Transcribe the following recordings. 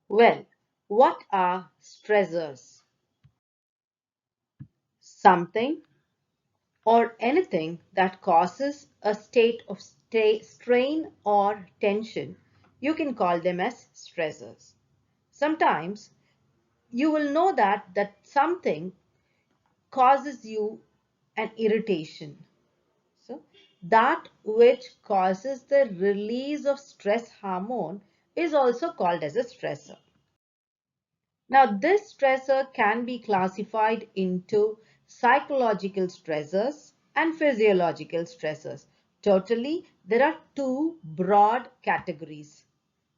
Well, what are stressors? Something or anything that causes a state of strain or tension. You can call them as stressors. Sometimes you will know that something causes you an irritation. So that which causes the release of stress hormone is also called as a stressor. Now, this stressor can be classified into psychological stressors and physiological stressors. Totally, there are two broad categories.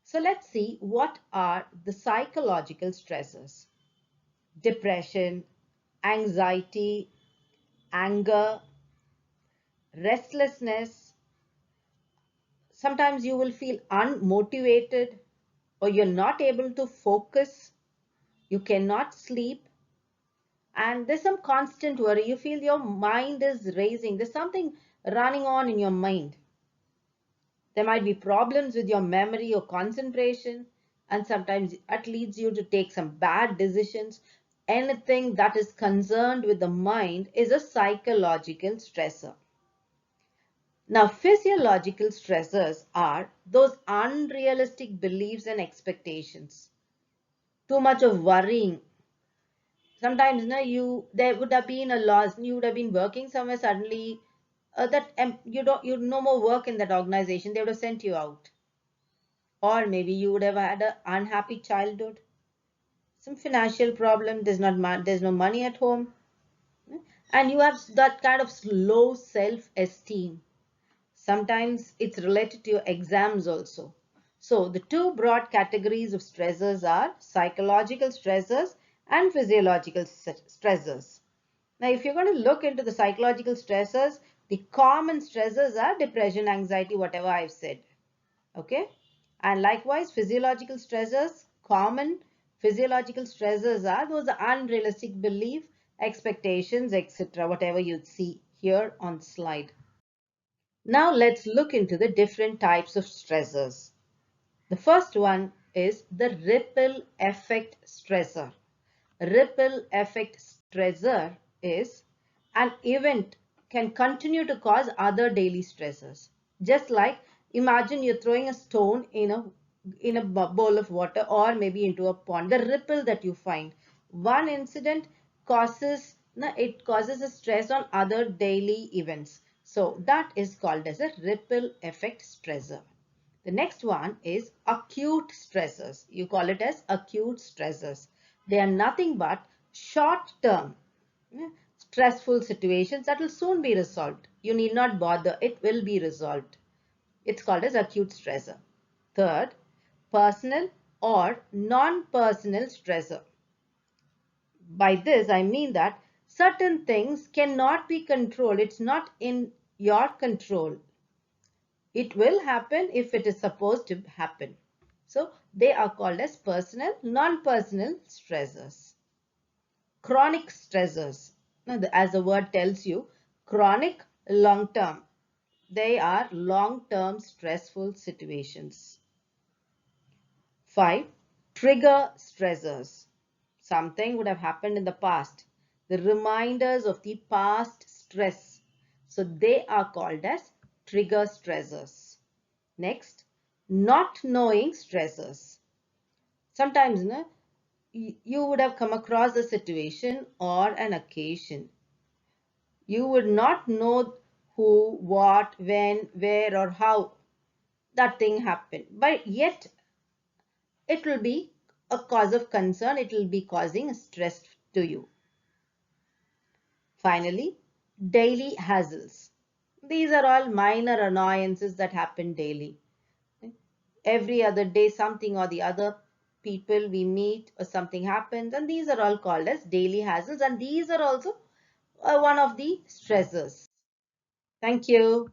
So let's see what are the psychological stressors. Depression, anxiety, anger, restlessness. Sometimes you will feel unmotivated or you're not able to focus, you cannot sleep, and there's some constant worry. You feel your mind is racing. There's something running on in your mind. There might be problems with your memory or concentration, and sometimes it leads you to take some bad decisions. Anything that is concerned with the mind is a psychological stressor. Now, physiological stressors are those unrealistic beliefs and expectations. Too much of worrying. Sometimes there would have been a loss. You would have been working somewhere, suddenly you no more work in that organization. They would have sent you out, or maybe you would have had an unhappy childhood, some financial problem. There's no money at home, and you have that kind of low self-esteem. Sometimes it's related to your exams also. So the two broad categories of stressors are psychological stressors and physiological stressors. Now, if you're going to look into the psychological stressors, the common stressors are depression, anxiety, whatever I've said. Okay. And likewise, physiological stressors, common physiological stressors are those unrealistic belief, expectations, etc. Whatever you see here on the slide. Now let's look into the different types of stressors. The first one is the ripple effect stressor. Ripple effect stressor is an event can continue to cause other daily stressors. Just like imagine you're throwing a stone in a bowl of water or maybe into a pond. The ripple that you find, one incident causes a stress on other daily events. So that is called as a ripple effect stressor. The next one is acute stressors. You call it as acute stressors. They are nothing but short-term stressful situations that will soon be resolved. You need not bother. It will be resolved. It's called as acute stressor. Third, personal or non-personal stressor. By this, I mean that certain things cannot be controlled. It's not in your control. It will happen if it is supposed to happen. So they are called as personal, non-personal stressors. Chronic stressors. Now, as the word tells you, chronic, long-term. They are long-term stressful situations. 5. Trigger stressors. Something would have happened in the past. The reminders of the past stress. So they are called as trigger stressors. Next, not knowing stressors. Sometimes you would have come across a situation or an occasion. You would not know who, what, when, where, or how that thing happened. But yet, it will be a cause of concern. It will be causing stress to you. Finally, daily hassles. These are all minor annoyances that happen daily. Every other day, something or the other, people we meet or something happens, and these are all called as daily hassles, and these are also one of the stressors. Thank you.